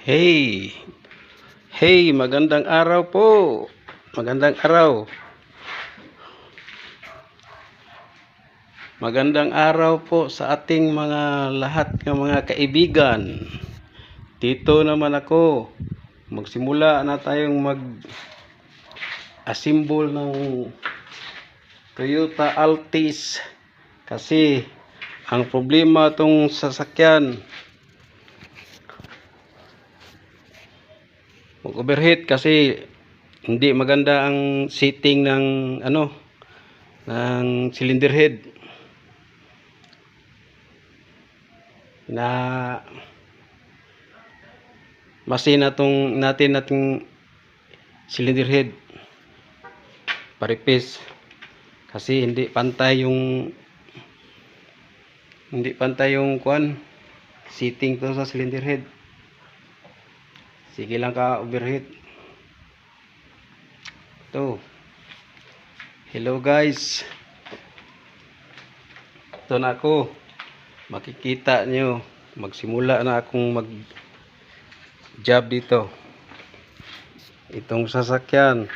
Hey, hey, magandang araw po. Magandang araw. Magandang araw po sa ating mga lahat ng mga kaibigan. Dito naman ako. Magsimula na tayong mag-assemble ng Toyota Altis kasi ang problema tong sasakyan mag-overheat kasi hindi maganda ang setting ng ng cylinder head na masin nating cylinder head paripis kasi hindi pantay yung setting to sa cylinder head. Sige lang ka overheat. To. Hello guys. Ito na ako. Makikita nyo. Magsimula na akong mag job dito. Itong sasakyan.